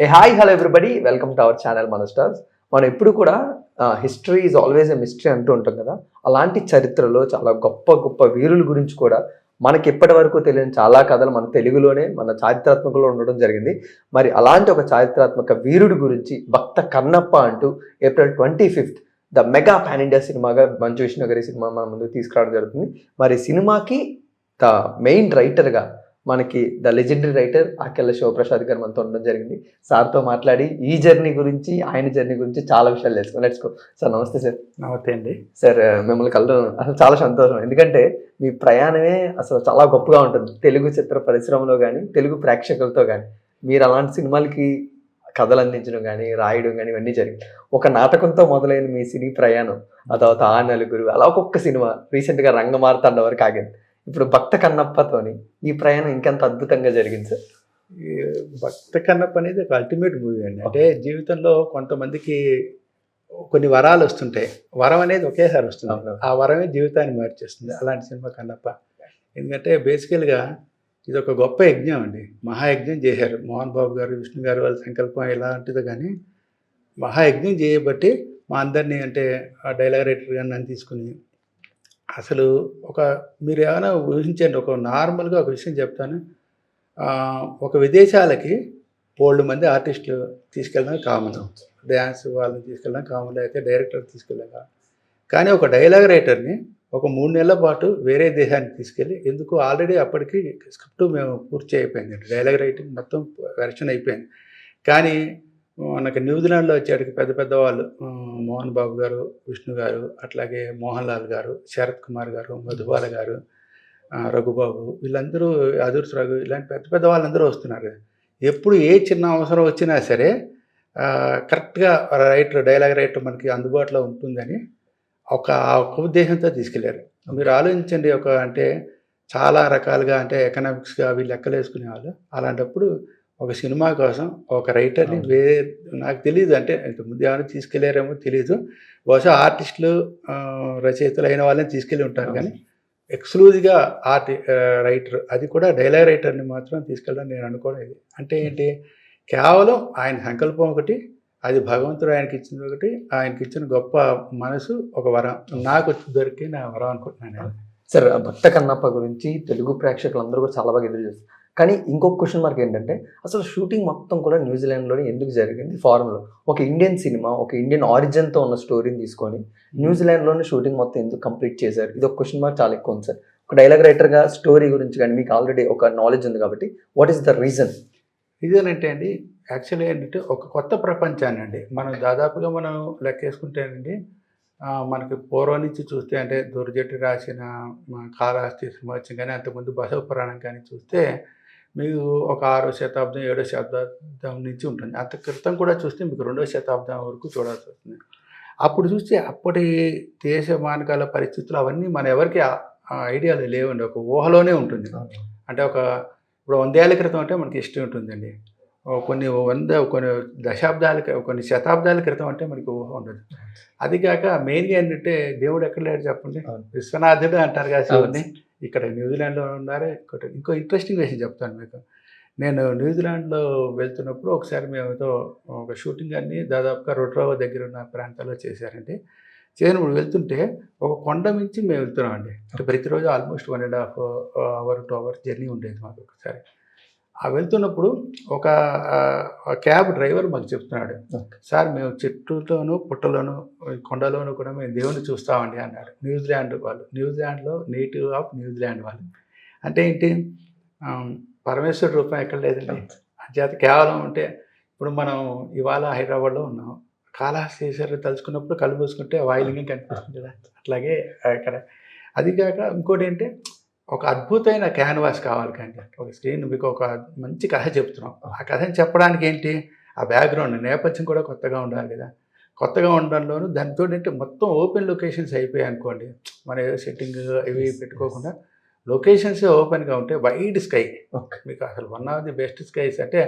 A hi hello everybody welcome to our channel మన stars. మనం ఎప్పుడు కూడా history is always a mystery అంటూ ఉంటాం కదా. అలాంటి చరిత్రలో చాలా గొప్ప గొప్ప వీరుల గురించి కూడా మనకి ఇప్పటి వరకు తెలియని చాలా కథలు మన తెలుగులోనే మన చారిత్రాత్మకలో ఉండడం జరిగింది. మరి అలాంటి ఒక చారిత్రాత్మక వీరుడి గురించి భక్త కన్నప్ప అంటూ April 25th the mega pan India సినిమాగా మంచు విష్ణు గారి సినిమా మన ముందుకు తీసుకురావడం జరుగుతుంది. మరి సినిమాకి ద మెయిన్ రైటర్గా మనకి the legendary writer Akella Sivaprasad garu మనతో ఉండడం జరిగింది. సార్తో మాట్లాడి ఈ జర్నీ గురించి, ఆయన జర్నీ గురించి చాలా విషయాలు తెలుసుకున్నాం. Let's go. సార్ నమస్తే సార్. నమస్తే అండి. సార్ మిమ్మల్ని కలవడం అసలు చాలా సంతోషం. ఎందుకంటే మీ ప్రయాణమే అసలు చాలా గొప్పగా ఉంటుంది. తెలుగు చిత్ర పరిశ్రమలో కానీ, తెలుగు ప్రేక్షకులతో కానీ మీరు అలాంటి సినిమాలకి కథలు అందించడం కానీ, రాయడం కానీ ఇవన్నీ జరిగింది. ఒక నాటకంతో మొదలైన మీ సినీ ప్రయాణం, ఆ తర్వాత ఆ నలుగురు, అలా ఒక్కొక్క సినిమా రీసెంట్గా రంగమార్తాండ వరకు ఆగింది. ఇప్పుడు భక్త కన్నప్పతోని ఈ ప్రయాణం ఇంకెంత అద్భుతంగా జరిగింది సార్. ఈ భక్త కన్నప్ప అనేది ఒక అల్టిమేట్ మూవీ అండి. అంటే జీవితంలో కొంతమందికి కొన్ని వరాలు వస్తుంటాయి. వరం అనేది ఒకేసారి వస్తుంది. ఆ వరమే జీవితాన్ని మార్చేస్తుంది. అలాంటి సినిమా కన్నప్ప. ఎందుకంటే బేసికల్గా ఇది ఒక గొప్ప యజ్ఞం అండి. మహాయజ్ఞం చేశారు మోహన్ బాబు గారు, విష్ణు గారు వాళ్ళ సంకల్పం ఎలాంటిదో కానీ మహాయజ్ఞం చేయబట్టి మా అందరినీ, అంటే ఆ డైలాగ్ రైటర్ గారిని నన్ను తీసుకుని, అసలు ఒక మీరు ఏమైనా ఊహించండి, ఒక నార్మల్గా ఒక విషయం చెప్తాను. ఒక విదేశాలకి బోల్డ్ మంది ఆర్టిస్టులు తీసుకెళ్ళడం కామన్, డ్యాన్స్ వాళ్ళని తీసుకెళ్ళడం కామన్, అయితే డైరెక్టర్ తీసుకెళ్ళడం కామన్. కానీ ఒక డైలాగ్ రైటర్ని ఒక 3 నెలల పాటు వేరే దేశానికి తీసుకెళ్ళి, ఎందుకు ఆల్రెడీ అప్పటికి స్క్రిప్ట్ మేము పూర్తి అయిపోయింది, డైలాగ్ రైటింగ్ మొత్తం వెర్షన్ అయిపోయింది. కానీ మనకి న్యూజిలాండ్లో వచ్చేటికి పెద్ద పెద్ద వాళ్ళు, మోహన్ బాబు గారు, విష్ణు గారు, అట్లాగే మోహన్ లాల్ గారు, శరత్ కుమార్ గారు, మధుబాల గారు, రఘుబాబు, వీళ్ళందరూ, అదుర్స్ రఘు, ఇలాంటి పెద్ద పెద్ద వాళ్ళందరూ వస్తున్నారు. ఎప్పుడు ఏ చిన్న అవసరం వచ్చినా సరే కరెక్ట్గా డైలాగ్ రైటర్ మనకి అందుబాటులో ఉంటుందని ఒక ఉద్దేశంతో తీసుకెళ్లారు. మీరు ఆలోచించండి, అంటే చాలా రకాలుగా, అంటే ఎకనామిక్స్గా వీళ్ళు లెక్కలు వేసుకునే వాళ్ళు. అలాంటప్పుడు ఒక సినిమా కోసం ఒక రైటర్ని వేరే, నాకు తెలియదు, అంటే ఇంతకుముందు ఏమైనా తీసుకెళ్లారేమో తెలియదు, బహుశా ఆర్టిస్టులు, రచయితలు అయిన వాళ్ళని తీసుకెళ్ళి ఉంటారు. కానీ ఎక్స్క్లూజివ్గా రైటర్, అది కూడా డైలాగ్ రైటర్ని మాత్రం తీసుకెళ్ళడం నేను అనుకోవడం. ఇది అంటే ఏంటి, కేవలం ఆయన సంకల్పం ఒకటి, అది భగవంతుడు ఆయనకి ఇచ్చింది ఒకటి, ఆయనకి ఇచ్చిన గొప్ప మనసు ఒక వరం, నాకు దొరికిన వరం అనుకుంటున్నాను. సార్ భక్త కన్నప్ప గురించి తెలుగు ప్రేక్షకులందరూ కూడా చాలా బాగా ఎదురు చేస్తారు. కానీ ఇంకొక క్వశ్చన్ మార్క్ ఏంటంటే, అసలు షూటింగ్ మొత్తం కూడా న్యూజిలాండ్లోనే ఎందుకు జరిగింది, ఫారెన్లో? ఒక ఇండియన్ సినిమా, ఒక ఇండియన్ ఆరిజిన్తో ఉన్న స్టోరీని తీసుకొని న్యూజిలాండ్లోనే షూటింగ్ మొత్తం ఎందుకు కంప్లీట్ చేశారు? ఇది ఒక క్వశ్చన్ మార్క్ చాలా ఎక్కువ ఉంది సార్. ఒక డైలాగ్ రైటర్గా స్టోరీ గురించి కానీ మీకు ఆల్రెడీ ఒక నాలెడ్జ్ ఉంది కాబట్టి, what is the reason? Reason అంటే అండి, యాక్చువల్గా ఏంటంటే ఒక కొత్త ప్రపంచాన్ని అండి మనం దాదాపుగా మనం లెక్కేసుకుంటేనండి, మనకి పూర్వం నుంచి చూస్తే, అంటే దుర్జటి రాసిన కాళహస్తి సినిమా వచ్చింది, కానీ అంతకుముందు బసవ పురాణం కానీ చూస్తే మీకు ఒక 6వ శతాబ్దం 7వ శతాబ్దం నుంచి ఉంటుంది. అంత క్రితం కూడా చూస్తే మీకు 2వ శతాబ్దం వరకు చూడాల్సి వస్తుంది. అప్పుడు చూస్తే అప్పటి దేశ మానకాల పరిస్థితులు అవన్నీ మన ఎవరికి ఐడియాలు లేవండి, ఒక ఊహలోనే ఉంటుంది. అంటే ఇప్పుడు 100 ఏళ్ల క్రితం అంటే మనకి హిస్టరీ ఉంటుందండి, కొన్ని దశాబ్దాల కొన్ని శతాబ్దాల క్రితం అంటే మనకి ఊహ ఉండదు. అది కాక మెయిన్గా ఏంటంటే, దేవుడు ఎక్కడ లేడు చెప్పండి, విశ్వనాథుడు అంటారు కదా శివుడిని. ఇక్కడ న్యూజిలాండ్లో ఉన్నారు. ఇంకో ఇంట్రెస్టింగ్ విషయం చెప్తాను మీకు. నేను న్యూజిలాండ్లో వెళ్తున్నప్పుడు ఒకసారి మేము ఒక షూటింగ్ అన్ని దాదాపుగా రొట్రోవా దగ్గర ఉన్న ప్రాంతాల్లో చేశారండి. చేసినప్పుడు వెళ్తుంటే ఒక కొండ మించి మేము వెళ్తున్నామండి. అంటే ప్రతిరోజు ఆల్మోస్ట్ 1.5 అవర్ 2 అవర్స్ జర్నీ ఉండేది మాకు. ఒకసారి వెళ్తున్నప్పుడు ఒక క్యాబ్ డ్రైవర్ మాకు చెప్తున్నాడు, సార్ మేము చెట్టులోను, పుట్టలోను, కొండలోను కూడా మేము దేవుని చూస్తామండి అన్నాడు. న్యూజిలాండ్లో నేటివ్ ఆఫ్ న్యూజిలాండ్ వాళ్ళు. అంటే ఏంటి, పరమేశ్వర రూపం ఎక్కడ లేదండి. అంచేత కేవలం అంటే, ఇప్పుడు మనం ఇవాళ హైదరాబాద్లో ఉన్నాం, కాళహస్తీశ్వరుడు తలుచుకున్నప్పుడు కళ్ళు మూసుకుంటే వాయులింగం కనిపిస్తుంది కదా, అట్లాగే ఇక్కడ. అది కాక ఇంకోటి ఏంటి, ఒక అద్భుతమైన క్యాన్వాస్ కావాలి. కానీ ఒక స్క్రీన్, మీకు ఒక మంచి కథ చెప్తున్నాం, ఆ కథని చెప్పడానికి ఏంటి, ఆ బ్యాక్గ్రౌండ్ నేపథ్యం కూడా కొత్తగా ఉండాలి కదా. కొత్తగా ఉండడంలోనూ దానితో ఏంటి, మొత్తం ఓపెన్ లొకేషన్స్ అయిపోయాయి అనుకోండి, మన ఏదో సెట్టింగ్ ఇవి పెట్టుకోకుండా లొకేషన్స్ ఓపెన్గా ఉంటే వైడ్ స్కై, మీకు అసలు one of the best skies అంటే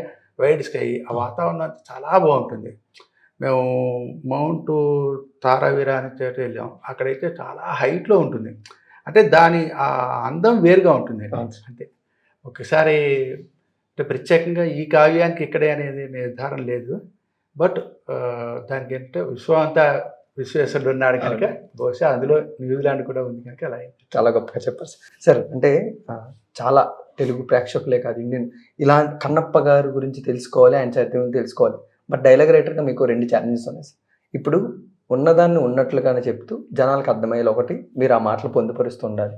వైడ్ స్కై, ఆ వాతావరణం చాలా బాగుంటుంది. మేము మౌంట్ తారావీర అనే చోట వెళ్ళాం, అక్కడైతే చాలా హైట్లో ఉంటుంది. అంటే దాని ఆ అందం వేరుగా ఉంటుంది. అంటే ఒకసారి అంటే ప్రత్యేకంగా ఈ కావ్యానికి ఇక్కడే అనేది నిర్ధారణ లేదు. బట్ దానికి ఏంటంటే విశ్వం అంతా విశ్వేశ్వరుడు ఉన్నాడు కనుక బహుశా అందులో న్యూజిలాండ్ కూడా ఉంది కనుక అలా అయింది. చాలా గొప్పగా చెప్పారు సార్. అంటే చాలా తెలుగు ప్రేక్షకులే కాదు, ఇండియన్ ఇలా కన్నప్ప గారి గురించి తెలుసుకోవాలి, ఆయన చరిత్ర గురించి తెలుసుకోవాలి. బట్ డైలాగ్ రైటర్గా మీకు 2 ఛాలెంజెస్ ఉన్నాయి సార్. ఇప్పుడు ఉన్నదాన్ని ఉన్నట్లుగానే చెప్తూ జనాలకు అర్థమయ్యేలా ఒకటి మీరు ఆ మాటలు పొందుపరుస్తూ ఉండాలి.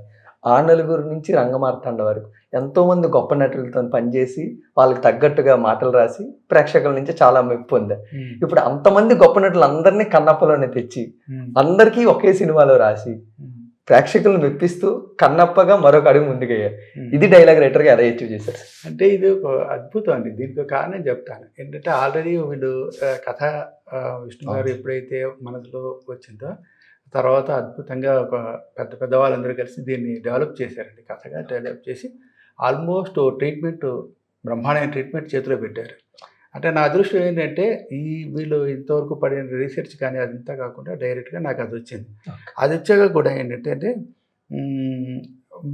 ఆ నలుగురు నుంచి రంగమార్తాండ వరకు ఎంతోమంది గొప్ప నటులతో పనిచేసి వాళ్ళకి తగ్గట్టుగా మాటలు రాసి ప్రేక్షకుల నుంచి చాలా మెప్పు పొందారు. ఇప్పుడు అంతమంది గొప్ప నటులు అందరినీ కన్నప్పలోనే తెచ్చి అందరికీ ఒకే సినిమాలో రాసి ప్రేక్షకులను మెప్పిస్తూ కన్నప్పగా మరొక అడుగు ముందుకయ్యారు. ఇది డైలాగ్ రైటర్గా ఎలా అచీవ్ చేశారు? అంటే ఇది ఒక అద్భుతం అండి. దీనికి ఒక కారణం చెప్తాను. ఏంటంటే ఆల్రెడీ వీళ్ళు కథ విష్ణు గారు ఎప్పుడైతే మనసులో వచ్చిందో తర్వాత అద్భుతంగా ఒక పెద్ద పెద్ద వాళ్ళందరూ కలిసి దీన్ని డెవలప్ చేశారండి. కథగా డెవలప్ చేసి ఆల్మోస్ట్ ట్రీట్మెంట్ బ్రహ్మాండమైన ట్రీట్మెంట్ చేతిలో పెట్టారు. అంటే నా అదృష్టం ఏంటంటే వీళ్ళు ఇంతవరకు పడిన రీసెర్చ్ కానీ అదంతా కాకుండా డైరెక్ట్గా నాకు అది వచ్చింది. అది వచ్చాక కూడా ఏంటంటే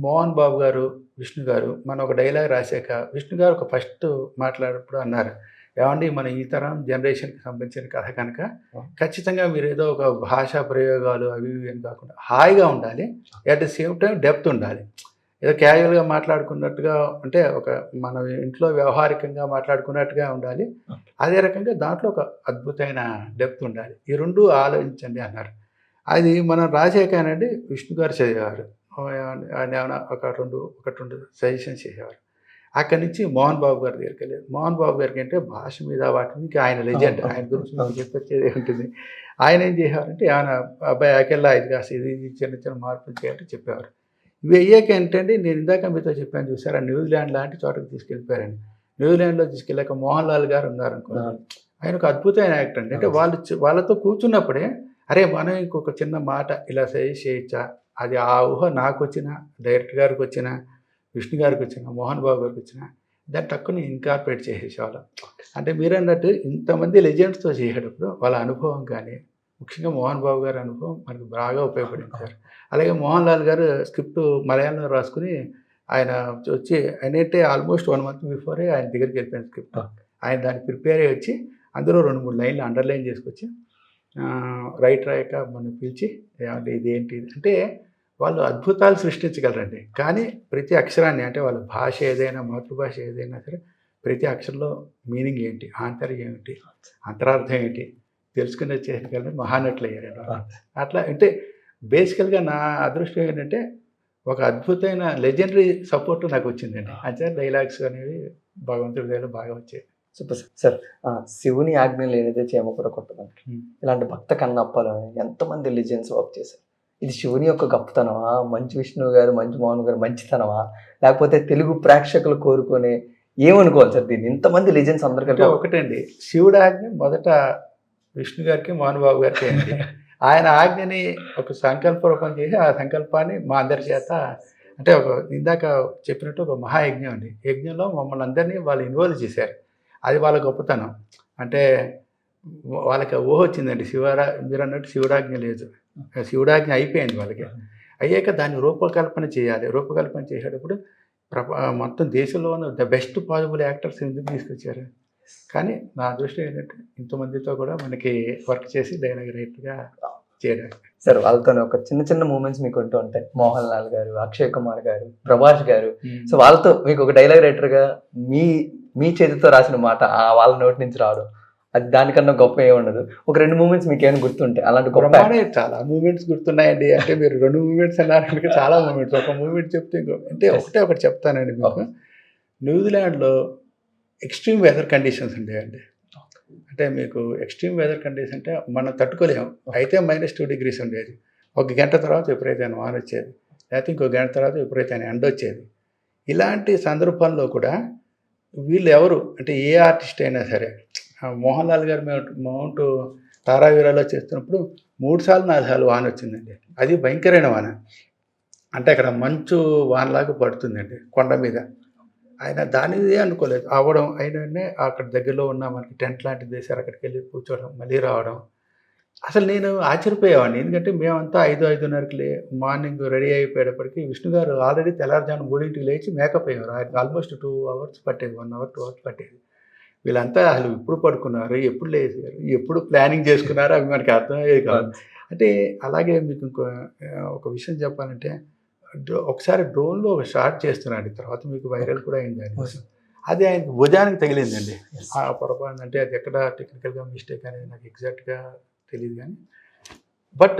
మోహన్ బాబు గారు, విష్ణు గారు మనం ఒక డైలాగ్ రాశాక విష్ణు గారు ఒక ఫస్ట్ మాట్లాడినప్పుడు అన్నారు, ఏమండి మన ఈ తరం జనరేషన్కి సంబంధించిన కథ కనుక ఖచ్చితంగా మీరు ఏదో ఒక భాషా ప్రయోగాలు అవి ఇవి అని కాకుండా హాయిగా ఉండాలి, at the same time depth ఉండాలి. ఏదో క్యాజువల్గా మాట్లాడుకున్నట్టుగా అంటే ఒక మన ఇంట్లో వ్యవహారికంగా మాట్లాడుకున్నట్టుగా ఉండాలి, అదే రకంగా దాంట్లో ఒక అద్భుతమైన డెప్త్ ఉండాలి. ఈ 2 ఆలోచించండి అన్నారు. అది మనం రాసాకనండి విష్ణు గారు చదివేవారు, ఆయన ఏమైనా ఒకటి రెండు సజెషన్స్ చేసేవారు. అక్కడి నుంచి మోహన్ బాబు గారి దగ్గరికి వెళ్ళారు. మోహన్ బాబు గారికి అంటే భాష మీద వాటి నుంచి ఆయన లెజెండ్, ఆయన గురించి మనం చెప్పొచ్చేది ఉంటుంది. ఆయన ఏం చేసేవారంటే ఏమైనా అబ్బాయి ఆకెళ్ళా ఇది కాస్త ఇది చిన్న చిన్న మార్పులు చేయాలంటే చెప్పేవారు. ఇవి అయ్యాక ఏంటంటే నేను ఇందాక మీతో చెప్పాను చూసారా, న్యూజిలాండ్ లాంటి చోటకి తీసుకెళ్ళిపోయారండి. న్యూజిలాండ్లో తీసుకెళ్ళాక మోహన్ లాల్ గారు ఉన్నారనుకో, ఆయన ఒక అద్భుతమైన యాక్టర్ అండి. అంటే వాళ్ళతో కూర్చున్నప్పుడే అరే మనం ఇంకొక చిన్న మాట ఇలా సజెస్ట్ చేయొచ్చా, అది ఆ ఊహ నాకు వచ్చిన, డైరెక్టర్ గారికి వచ్చిన, విష్ణు గారికి వచ్చిన, మోహన్ బాబు గారికి వచ్చిన దాన్ని తక్కువ ఇన్కార్పొరేట్ చేసేసేవాళ్ళం. అంటే మీరన్నట్టు ఇంతమంది లెజెండ్స్తో చేసేటప్పుడు వాళ్ళ అనుభవం కానీ ముఖ్యంగా మోహన్ బాబు గారి అనుభవం మనకు బాగా ఉపయోగపడింది సార్. అలాగే మోహన్ లాల్ గారు స్క్రిప్ట్ మలయాళంలో రాసుకుని ఆయన వచ్చి ఆయనంటే ఆల్మోస్ట్ 1 month బిఫోరే ఆయన దగ్గరికి వెళ్ళిపోయిన స్క్రిప్ట్. ఆయన దాన్ని ప్రిపేర్ అయ్యి వచ్చి అందులో 2-3 లైన్లు అండర్లైన్ చేసుకొచ్చి రైటర్ అయ్యాక మనం పిలిచి ఇదేంటి అంటే వాళ్ళు అద్భుతాలు సృష్టించగలరండి. కానీ ప్రతి అక్షరాన్ని అంటే వాళ్ళ భాష ఏదైనా మాతృభాష ఏదైనా సరే ప్రతి అక్షరంలో మీనింగ్ ఏంటి, ఆంతర్యం ఏమిటి, అంతరార్థం ఏంటి తెలుసుకుని చేయగలని మహానటులు అయ్యారండి. అట్లా అంటే బేసికల్గా నా అదృష్టం ఏంటంటే ఒక అద్భుతమైన లెజెండరీ సపోర్ట్ నాకు వచ్చిందండి. అంటే డైలాగ్స్ అనేవి భగవంతుడి దగ్గర బాగా వచ్చాయి. Super sir. శివుని ఆజ్ఞలు ఏదైతే చేమ కూడా కొట్టదండి, ఇలాంటి భక్త కన్నప్పలో ఎంతమంది లెజెండ్స్ వర్క్ చేశారు. ఇది శివుని యొక్క గొప్పతనమా, మంచి విష్ణువు గారు, మంచి మోహన్ గారు మంచితనమా, లేకపోతే తెలుగు ప్రేక్షకులు కోరుకునే ఏమనుకోవాలి సార్ దీన్ని? ఇంతమంది లెజెండ్స్ అందరికంటే ఒకటండి, శివుడు ఆజ్ఞ మొదట విష్ణు గారికి మోహన్ బాబు గారికి అండి. ఆయన ఆజ్ఞని ఒక సంకల్ప రూపం చేసి ఆ సంకల్పాన్ని మా అందరి చేత అంటే ఒక ఇందాక చెప్పినట్టు ఒక మహాయజ్ఞం అండి. యజ్ఞంలో మమ్మల్ని అందరినీ వాళ్ళు ఇన్వాల్వ్ చేశారు. అది వాళ్ళ గొప్పతనం. అంటే వాళ్ళకి ఊహ వచ్చిందండి. మీరు అన్నట్టు శివుడాజ్ఞ లేదు, శివుడాజ్ఞ అయిపోయింది వాళ్ళకి. అయ్యాక దాన్ని రూపకల్పన చేయాలి. రూపకల్పన చేసేటప్పుడు మొత్తం దేశంలో ఉన్న ద బెస్ట్ పాసిబుల్ యాక్టర్స్ ఎందుకు తీసుకొచ్చారు. కానీ నా అదృష్టం ఏంటంటే ఇంతమందితో కూడా మనకి వర్క్ చేసి డైలాగ్ రైటర్గా చేయడానికి. సార్ వాళ్ళతో ఒక చిన్న చిన్న మూమెంట్స్ మీకు ఉంటూ ఉంటాయి. మోహన్ లాల్ గారు, అక్షయ్ కుమార్ గారు, ప్రభాస్ గారు. సో వాళ్ళతో మీకు ఒక డైలాగ్ రైటర్గా మీ చేతితో రాసిన మాట వాళ్ళ నోటి నుంచి రావడం, అది దానికన్నా గొప్ప ఏమి ఉండదు. ఒక 2 మూమెంట్స్ మీకు ఏమైనా గుర్తుంటాయి? అలాంటి గొప్ప చాలా మూమెంట్స్ గుర్తున్నాయండి. అంటే మీరు 2 మూమెంట్స్ అన్నారు, చాలా మూమెంట్స్. ఒక మూమెంట్ చెప్తే అంటే ఒకటి చెప్తానండి మీకు. న్యూజిలాండ్లో ఎక్స్ట్రీమ్ వెదర్ కండిషన్స్ ఉండేవండి. అంటే మీకు ఎక్స్ట్రీమ్ వెదర్ కండిషన్ అంటే మనం తట్టుకోలేము. అయితే -2 degrees ఉండేది. 1 గంట తర్వాత ఎప్పుడైతే వాన వచ్చేది, లేకపోతే ఇంకో గంట తర్వాత ఎప్పుడైతే ఎండ వచ్చేది. ఇలాంటి సందర్భంలో కూడా వీళ్ళు ఎవరు అంటే ఏ ఆర్టిస్ట్ అయినా సరే, మోహన్ లాల్ గారు మౌంట్ తారావీరాలో చేస్తున్నప్పుడు 3 సార్లు 4 సార్లు వాన వచ్చిందండి. అది భయంకరమైన వాన. అంటే అక్కడ మంచు వానలాగా పడుతుందండి కొండ మీద. ఆయన దానిదే అనుకోలేదు అవడం. అయిననే అక్కడ దగ్గరలో ఉన్న మనకి టెంట్ లాంటిది వేశారు, అక్కడికి వెళ్ళి కూర్చోవడం, మళ్ళీ రావడం. అసలు నేను ఆశ్చర్యపోయేవాడిని. ఎందుకంటే మేమంతా 5:30కి మార్నింగ్ రెడీ అయిపోయేటప్పటికి విష్ణు గారు ఆల్రెడీ తెల్లారుజామున 3కి లేచి మేకప్ అయ్యేవారు. ఆయనకి ఆల్మోస్ట్ 2 అవర్స్ పట్టేది. 1 అవర్, 2 అవర్స్ పట్టేది. వీళ్ళంతా అసలు ఎప్పుడు పడుకున్నారు, ఎప్పుడు లేచారు, ఎప్పుడు ప్లానింగ్ చేసుకున్నారో అవి మనకి అర్థమయ్యేది కాదు. అంటే అలాగే మీకు ఒక విషయం చెప్పాలంటే ఒకసారి డ్రోన్‌లో ఒక షాట్ చేస్తున్నాడు. తర్వాత మీకు వైరల్ కూడా అయింది అది. అది ఆయనకి భుజానికి తగిలిందండి. ఆ పొరపాటున అంటే అది ఎక్కడ టెక్నికల్‌గా మిస్టేక్ అనేది నాకు ఎగ్జాక్ట్‌గా తెలీదు గానీ. బట్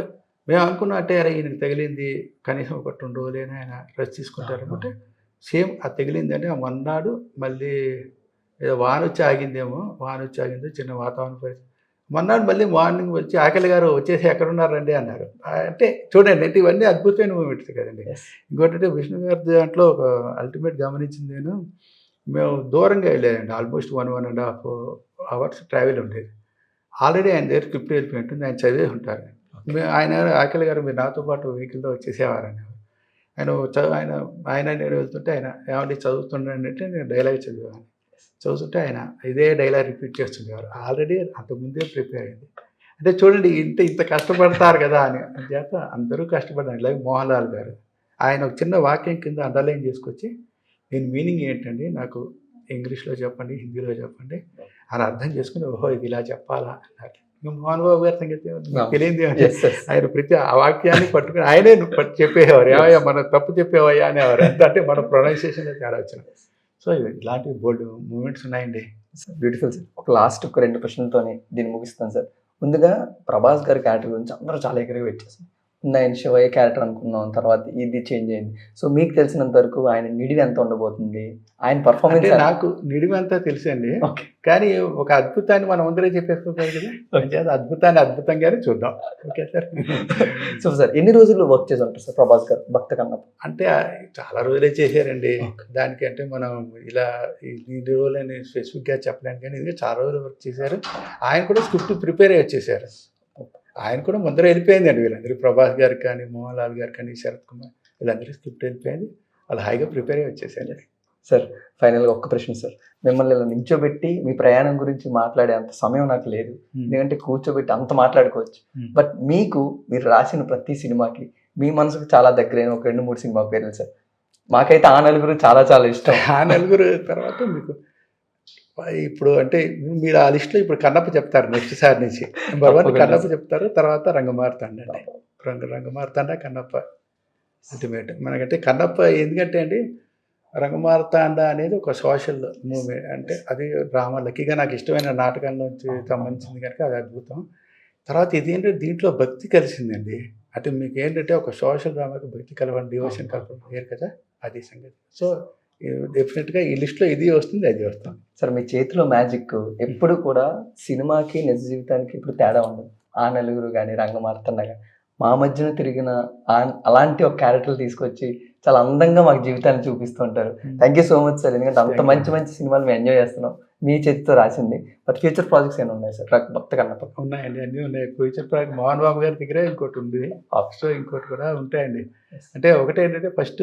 మేము అనుకున్నాం అంటే అరే ఈయనకి తగిలింది కనీసం ఒక 2 రోజులైనా ఆయన రెస్ట్ తీసుకుంటారనుకుంటే సేమ్ అది తగిలిందండి. ఆ మర్నాడు మళ్ళీ ఏదో వానొచ్చి ఆగిందేమో, వానొచ్చి ఆగింది చిన్న వాతావరణ పరిస్థితి. మర్నాడు మళ్ళీ మార్నింగ్ వచ్చి ఆకలి గారు వచ్చేసి ఎక్కడున్నారండి అన్నారు. అంటే చూడండి అంటే ఇవన్నీ అద్భుతమైన మూమెంట్స్ కదండి. ఇంకోటంటే విష్ణు గారి దాంట్లో ఒక అల్టిమేట్ గమనించింది నేను, మేము దూరంగా వెళ్ళానండి. ఆల్మోస్ట్ 1.5 అవర్స్ ట్రావెల్ ఉండేది. ఆల్రెడీ ఆయన దగ్గర స్క్రిప్ట్ వెళ్ళిపోయి ఉంటుంది. ఆయన చదివే ఉంటారు. ఆయన ఆకలి గారు మీరు నాతో పాటు వెహికల్‌లో వచ్చేసేవారని. ఆయన నేను వెళ్తుంటే ఆయన ఏమండి చదువుతుండండి అంటే నేను డైలాగ్ చదివాను. చదువుతుంటే ఆయన ఇదే డైలాగ్ రిపీట్ చేస్తుండేవారు. ఆల్రెడీ అంతకుముందే ప్రిపేర్ అయింది. అంటే చూడండి ఇంత కష్టపడతారు కదా అని. అందుచేత అందరూ కష్టపడ్డారు. ఇలాగే మోహన్ లాల్ గారు ఆయన ఒక చిన్న వాక్యం కింద అండర్లైన్ చేసుకొచ్చి దీని మీనింగ్ ఏంటండి నాకు ఇంగ్లీష్‌లో చెప్పండి, హిందీలో చెప్పండి అని అర్థం చేసుకుని ఓహో ఇది ఇలా చెప్పాలా అన్నారు. మోహన్ బాబు గారి సంగతి తెలియంది. ఆయన ప్రతి ఆ వాక్యాన్ని పట్టుకుని ఆయనే చెప్పేవారు. ఏమయ్యా మన తప్పు చెప్పేవయ్యా అనేవారు. అంటే మన ప్రొనౌన్సియేషన్లో తేడా వచ్చిన. సో ఇలాంటివి బోల్డ్ మూమెంట్స్ ఉన్నాయండి. Beautiful sir. ఒక లాస్ట్ ఒక 2 ప్రశ్నలతోనే దీన్ని ముగిస్తాను సార్. ముందుగా ప్రభాస్ గారి క్యారెక్టర్ గురించి అందరూ చాలా ఎగరగా వెయిట్ చేశారు. ముందు ఆయన శివయ్య క్యారెక్టర్ అనుకున్నాం, తర్వాత ఇది చేంజ్ అయింది. సో మీకు తెలిసినంత వరకు ఆయన నిడివి ఎంత ఉండబోతుంది, ఆయన పర్ఫార్మెన్స్? నాకు నిడివి అంతా తెలుసండి, కానీ ఒక అద్భుతాన్ని మనం అందరూ చెప్పేసుకోవాలి కదా. అద్భుతాన్ని అద్భుతంగానే చూద్దాం. Okay sir. సో సార్ ఎన్ని రోజులు వర్క్ చేసి ఉంటారు సార్ ప్రభాస్ గారు భక్త కన్నప్ప? అంటే చాలా రోజులే చేశారండి. దానికి అంటే మనం ఇలా ఇన్ని రోజులని స్పెసిఫిక్గా చెప్పలేను, కానీ ఇది చాలా రోజులు వర్క్ చేశారు. ఆయన కూడా స్క్రిప్ట్ ప్రిపేర్ అయ్యి వచ్చేసారు. ఆయన కూడా ముందర వెళ్ళిపోయిందండి. వీళ్ళందరూ ప్రభాస్ గారికి కానీ, మోహన్ లాల్ గారు కానీ, శరత్ కుమార్ వీళ్ళందరూ స్క్రిప్ట్ వెళ్ళిపోయింది. వాళ్ళు హాయిగా ప్రిపేర్ అయ్యి వచ్చేసారు. సార్ ఫైనల్గా ఒక్క ప్రశ్న సార్. మిమ్మల్ని ఇలా నించోబెట్టి మీ ప్రయాణం గురించి మాట్లాడే అంత సమయం నాకు లేదు, ఎందుకంటే కూర్చోబెట్టి అంత మాట్లాడుకోవచ్చు. బట్ మీరు రాసిన ప్రతి సినిమాకి మీ మనసుకు చాలా దగ్గరైన ఒక 2-3 సినిమా పేర్లు సార్. మాకైతే ఆ నలుగురు చాలా చాలా ఇష్టం. ఆ నలుగురు తర్వాత మీకు ఇప్పుడు అంటే మీరు ఆ లిస్టులో ఇప్పుడు కన్నప్ప చెప్తారు. నెక్స్ట్ సారి నుంచి నెంబర్ 1 కన్నప్ప చెప్తారు. తర్వాత రంగమార్తాండ అండి. రంగమార్తాండ కన్నప్ప అల్టిమేట్. మనకంటే కన్నప్ప ఎందుకంటే అండి రంగమార్తాండ అనేది ఒక సోషల్ మూమెంట్. అంటే అది డ్రామా లక్కీగా నాకు ఇష్టమైన నాటకాల్లోంచి సంబంధించింది కనుక అది అద్భుతం. తర్వాత ఇది ఏంటంటే దీంట్లో భక్తి కలిసిందండి. అంటే మీకు ఏంటంటే ఒక సోషల్ డ్రామాకి భక్తి కలవండి, డివోషన్ కలపడం వేరు కదా, అది సంగతి. సో డెఫినెట్గా ఈ లిస్ట్లో ఇది వస్తుంది, అది వస్తుంది. సార్ మీ చేతిలో మ్యాజిక్ ఎప్పుడు కూడా సినిమాకి నిజ జీవితానికి ఇప్పుడు తేడా ఉండదు. ఆ నలుగురు కానీ, రంగమార్తాండ కానీ మా మధ్యన తిరిగిన అలాంటి ఒక క్యారెక్టర్లు తీసుకొచ్చి చాలా అందంగా మాకు జీవితాన్ని చూపిస్తూ ఉంటారు. Thank you so much sir. ఎందుకంటే అంత మంచి మంచి సినిమాలు మేము ఎంజాయ్ చేస్తున్నాం మీ చేతితో రాసింది. బట్ ఫ్యూచర్ ప్రాజెక్ట్స్ ఏమైనా ఉన్నాయి సార్ భక్త కన్నప్ప? ఉన్నాయండి, అన్నీ ఉన్నాయి. ఫ్యూచర్ ప్రాజెక్ట్ మోహన్ బాబు గారి దగ్గర ఇంకోటి ఉంది, సో ఇంకోటి కూడా ఉంటాయండి. అంటే ఒకటి ఏంటంటే ఫస్ట్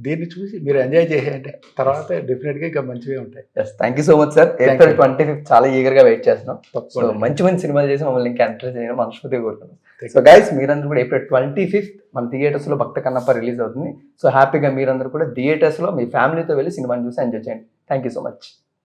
దీన్ని చూసి మీరు ఎంజాయ్ చేసేయండి, తర్వాత డెఫినెట్గా ఇంకా మంచిగా ఉంటాయి. Thank you so much sir. April 25th చాలా ఈగర్గా వెయిట్ చేస్తున్నాం. సో మంచి మంచి సినిమాలు చేసి మమ్మల్ని ఇంకా ఎంటర్టైన్ చేయడం మనస్ఫూర్తిగా కోరుతున్నాం. సో గైస్ మీరందరూ కూడా April 25th మన థియేటర్స్లో భక్త కన్నప్ప రిలీజ్ అవుతుంది. సో హ్యాపీగా మీరందరూ కూడా థియేటర్స్లో మీ ఫ్యామిలీతో వెళ్ళి సినిమాని చూసి ఎంజాయ్ చేయండి. Thank you so much.